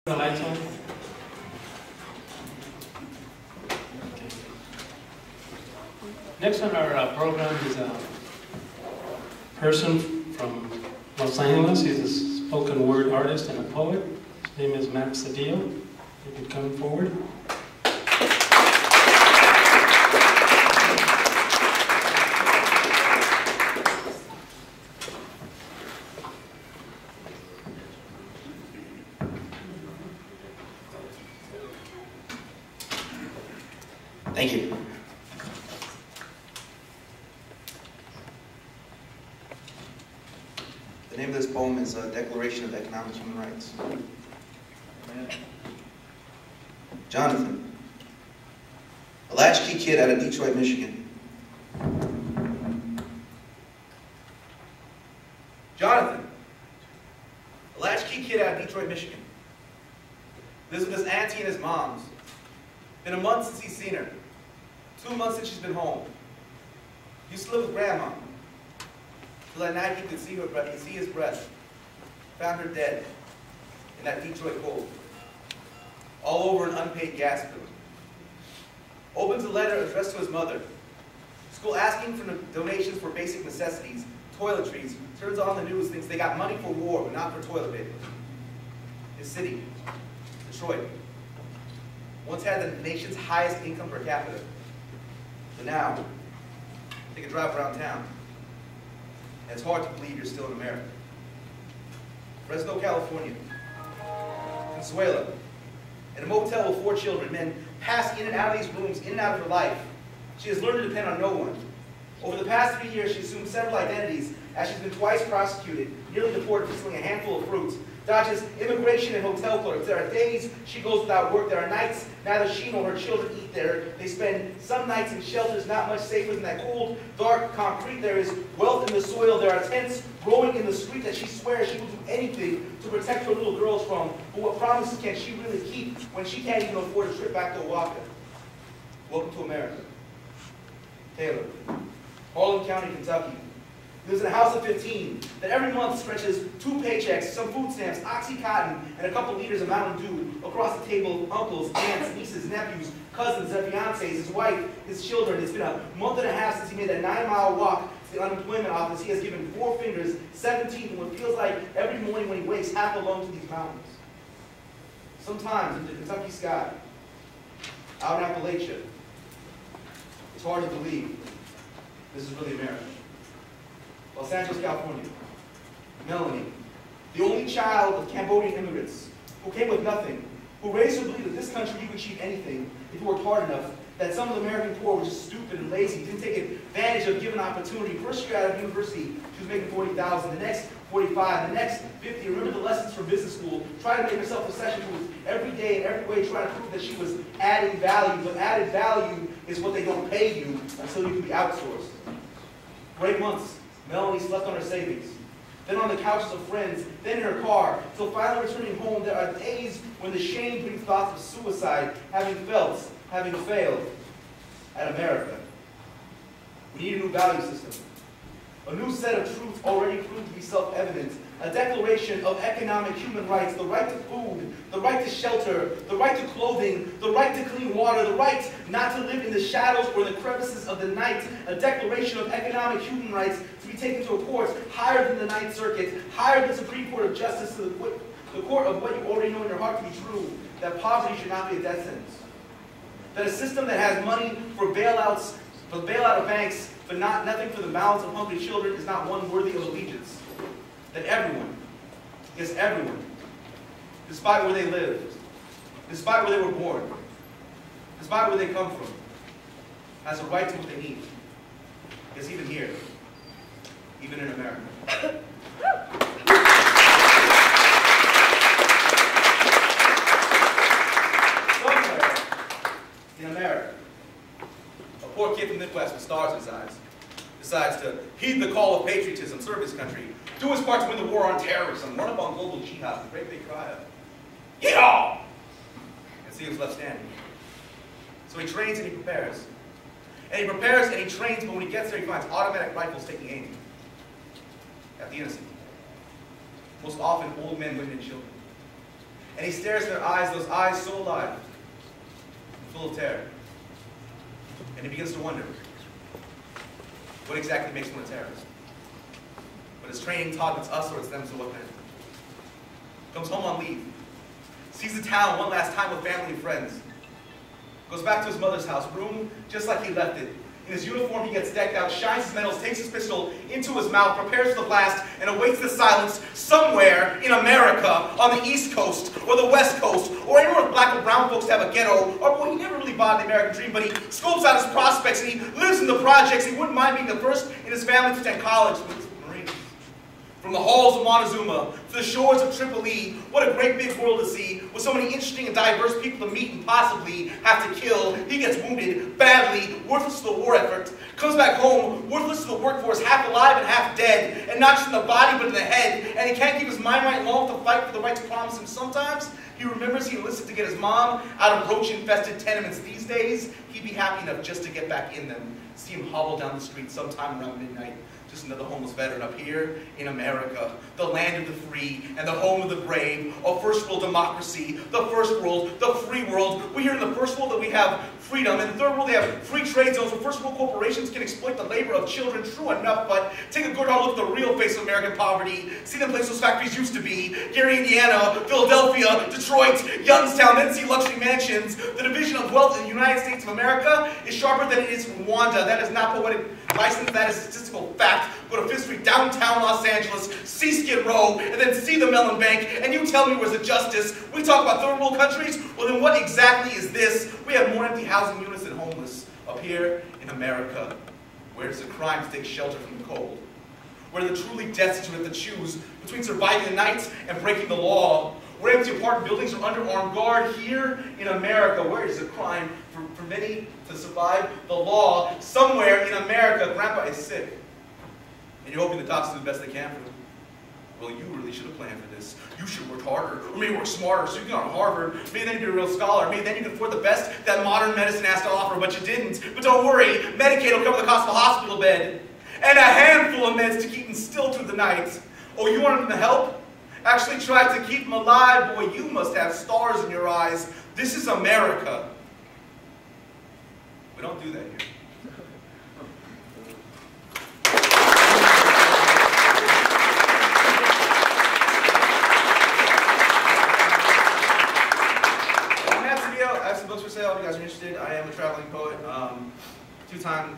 The lights on? Okay. Next on our program is a person from Los Angeles. He's a spoken word artist and a poet. His name is Merced. You can come forward. Thank you. The name of this poem is a Declaration of Economic Human Rights. Jonathan, a latchkey kid out of Detroit, Michigan. Jonathan, a latchkey kid out of Detroit, Michigan. Lives with his auntie and his mom's. Been a month since he's seen her. 2 months since she's been home. Used to live with grandma. Till that night he could see her breath, see his breath. Found her dead in that Detroit cold. All over an unpaid gas bill. Opens a letter addressed to his mother. School asking for donations for basic necessities, toiletries. Turns on the news, thinks they got money for war, but not for toilet paper. His city, Detroit, once had the nation's highest income per capita. But now, take a drive around town, and it's hard to believe you're still in America. Fresno, California. Consuela, in a motel with 4 children, men pass in and out of these rooms, in and out of her life. She has learned to depend on no one. Over the past 3 years, she's assumed several identities, as she's been twice prosecuted, nearly deported for stealing a handful of fruits, dodges immigration and hotel clerks. There are days she goes without work. There are nights neither she nor her children eat there. They spend some nights in shelters not much safer than that cold, dark concrete. There is wealth in the soil. There are tents growing in the street that she swears she will do anything to protect her little girls from. But what promises can she really keep when she can't even afford a trip back to Oaxaca? Welcome to America. Taylor, Harlan County, Kentucky. Lives in a house of 15 that every month stretches 2 paychecks, some food stamps, Oxycontin, and a couple liters of Mountain Dew across the table. Uncles, aunts, nieces, nephews, cousins, their fiancés, his wife, his children. It's been a month and a half since he made that 9-mile walk to the unemployment office. He has given 4 fingers, 17, and what feels like every morning when he wakes half alone to these mountains. Sometimes in the Kentucky sky, out in Appalachia, it's hard to believe this is really America. Los Angeles, California. Melanie, the only child of Cambodian immigrants who came with nothing, who raised her to believe that this country you could achieve anything if you worked hard enough, that some of the American poor were just stupid and lazy, didn't take advantage of given opportunity. First year out of university, she was making $40,000, the next 45, the next 50. Remember the lessons from business school, trying to make herself a session proof every day in every way, trying to prove that she was adding value. But added value is what they don't pay you until you can be outsourced. Great months. Melanie slept on her savings, then on the couches of friends, then in her car, till finally returning home. There are days when the shame brings thoughts of suicide, having failed at America. We need a new value system, a new set of truths already proved to be self-evident, a declaration of economic human rights, the right to food, the right to shelter, the right to clothing, the right to clean water, the right not to live in the shadows or the crevices of the night, a declaration of economic human rights to be taken to a court higher than the Ninth Circuit, higher than the Supreme Court of Justice, to the court of what you already know in your heart to be true, that poverty should not be a death sentence, that a system that has money for bailouts, for the bailout of banks, but nothing for the mouths of hungry children is not one worthy of allegiance. That everyone, yes everyone, despite where they lived, despite where they were born, despite where they come from, has a right to what they need. Yes, even here, even in America. Somewhere in America, a poor kid from the Midwest with stars in his eyes decides to heed the call of patriotism, serve his country, do his part to win the war on terrorism, run up on global jihad, the great big cry of, "Yeehaw!" and see who's left standing. So he trains and he prepares. And he prepares and he trains, but when he gets there, he finds automatic rifles taking aim at the innocent. Most often, old men, women, and children. And he stares in their eyes, those eyes so alive, full of terror. And he begins to wonder, what exactly makes one a terrorist? But his training taught it's us or it's them, so what then? Comes home on leave, sees the town one last time with family and friends, goes back to his mother's house, room just like he left it. In his uniform, he gets decked out, shines his medals, takes his pistol into his mouth, prepares for the blast, and awaits the silence somewhere in America, on the East Coast, or the West Coast, or anywhere with black or brown folks have a ghetto, or well, he never really bought the American dream, but he scopes out his prospects, and he lives in the projects. He wouldn't mind being the first in his family to attend college with his Marines. From the halls of Montezuma to the shores of Tripoli, what a great big world to see, with so many interesting and diverse people to meet and possibly have to kill. He gets wounded badly, worthless to the war effort, comes back home, worthless to the workforce, half alive and half dead, and not just in the body but in the head, and he can't keep his mind right long to fight for the right to promise him. Sometimes he remembers he enlisted to get his mom out of roach-infested tenements. These days, he'd be happy enough just to get back in them, see him hobble down the street sometime around midnight. Just another homeless veteran up here in America, the land of the free and the home of the brave, a first world democracy, the first world, the free world. We hear in the first world that we have freedom. In the third world, they have free trade zones where first world corporations can exploit the labor of children. True enough, but take a good hard look at the real face of American poverty. See the place those factories used to be. Gary, Indiana, Philadelphia, Detroit, Youngstown, then see luxury mansions. The division of wealth in the United States of America is sharper than it is in Rwanda. That is not poetic license, that is statistical fact. Go to Fifth Street, downtown Los Angeles, see Skid Row, and then see the Mellon Bank, and you tell me where's the justice? We talk about third world countries? Well, then what exactly is this? We have more empty housing units than homeless up here in America. Where it's a crime to take shelter from the cold. Where the truly destitute have to choose between surviving the night and breaking the law. Where empty apartment buildings are under armed guard here in America. Where it's a crime for many to survive the law. Somewhere in America, Grandpa is sick. And you're hoping the doctors do the best they can for him. Well, you really should have planned for this. You should have worked harder, or maybe work smarter, so you can go to Harvard. Maybe then you'd be a real scholar. Maybe then you could afford the best that modern medicine has to offer, but you didn't. But don't worry, Medicaid will cover the cost of a hospital bed. And a handful of meds to keep them still through the night. Oh, you want them to help? Actually try to keep them alive. Boy, you must have stars in your eyes. This is America. We don't do that here. Books for sale, if you guys are interested. I am a traveling poet, two-time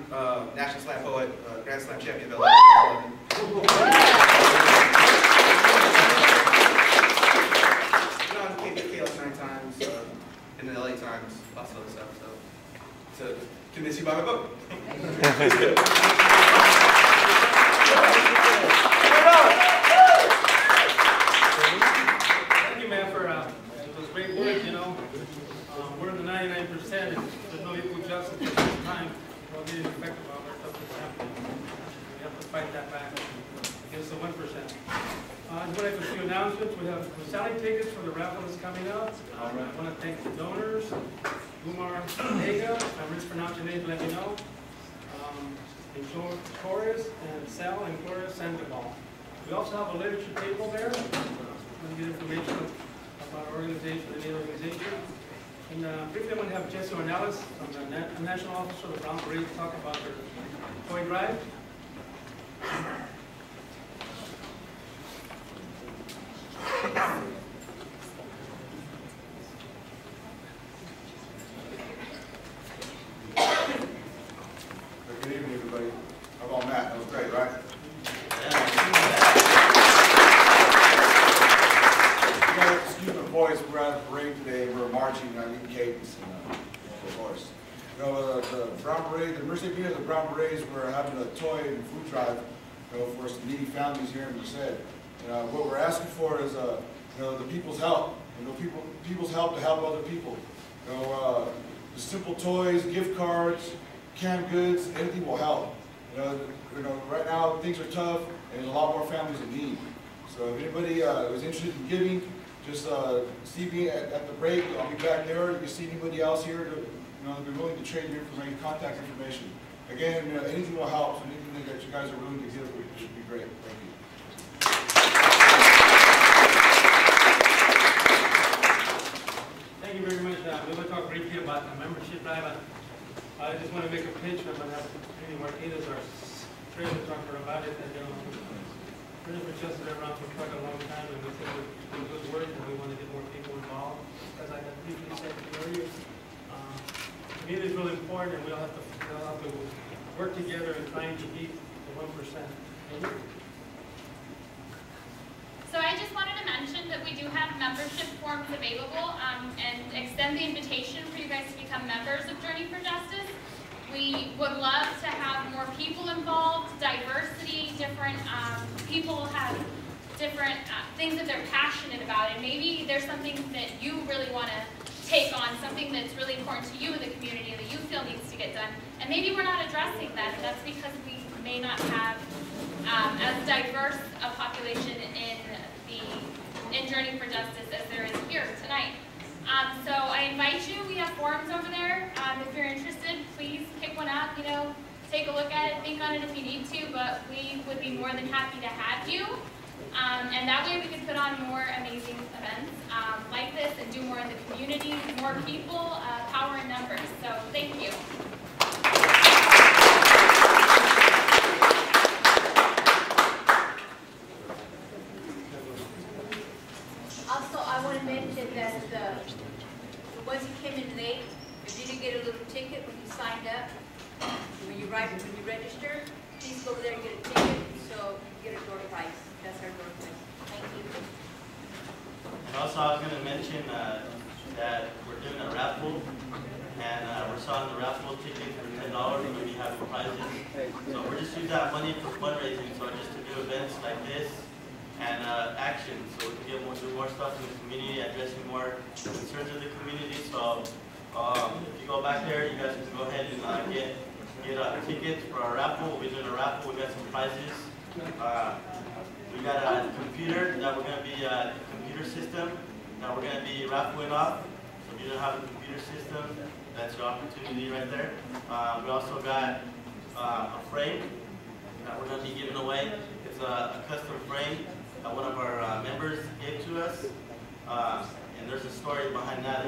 National Slam poet, Grand Slam champion. Been on KPK like 9 times, in the LA Times, lots of other stuff. So, to convince you by my book. Thank you, man, for those great words, you know. We're in the 99%, and there's no equal justice at this time. We're getting effective on our stuff that's happening. We have to fight that back against the 1%. I just want to make a few announcements. We have selling tickets for the raffle that's coming up. I want to thank the donors. Umar Ega, if I mispronounce your name, let me know. And Torres and Sal and Gloria Sandoval. We also have a literature table there. I'm going to get information about our organization and the organization. And briefly, I'm going to have Jesse Ornelas from the National Office of the Brown Parade to talk about their toy drive. Good evening, everybody. How about Matt? That was great, right? Excuse my voice. We're at the parade today. We're marching. I need cadence and of course. You know, the Brown Parade, the Merced of the Brown Berets, we're having a toy and food drive, you know, for some needy families here in Merced. What we're asking for is, you know, the people's help. You know, people's help to help other people. You know, the simple toys, gift cards, canned goods, anything will help. You know, right now things are tough, and a lot more families in need. So if anybody is interested in giving, just see me at the break. I'll be back there. You can see anybody else here to, you know, be willing to trade your information, contact information. Again, anything will help. So anything that you guys are willing to give should be great. Thank you. you very much. We will talk briefly about the membership drive. I just want to make a pitch. I'm going to have Penny Martinez, our treasurer, talker about it. And, pretty much just been around for quite a long time, and we think we're doing good work, and we want to get more people involved. As I had briefly said earlier, community is really important, and we all have to work together in trying to beat the 1%. So I just wanted to mention that we do have membership forms available and extend the invitation for you guys to become members of Journey for Justice. We would love to have more people involved, diversity, different people have different things that they're passionate about, and maybe there's something that you really want to take on, something that's really important to you in the community that you feel needs to get done, and maybe we're not addressing that, and that's because we may not have as diverse a population in Journey for Justice as there is here tonight. So I invite you, we have forums over there. If you're interested, please pick one up, take a look at it, think on it if you need to, but we would be more than happy to have you. And that way we can put on more amazing events like this and do more in the community, more people, power in numbers. So thank you. Also, I want to mention that the ones who came in late, if you didn't get a little ticket when you signed up, when you register, please go over there and get a ticket so you get a door prize. That's our door prize. Thank you. And also, I was going to mention that we're doing a raffle, and we're selling the raffle tickets for $10. We're going to be having prizes. So we're just using that money for fundraising, so just to do events like this and action, so we can do more stuff in the community, addressing more concerns of the community. So if you go back there, you guys can go ahead and get tickets for our raffle. We'll be doing a raffle. We got some prizes. We got a computer that we're going to be a computer system that we're going to be raffling off. So if you don't have a computer system, that's your opportunity right there. We also got a frame that we're going to be giving away. It's a custom frame that one of our members gave to us, and there's a story behind that.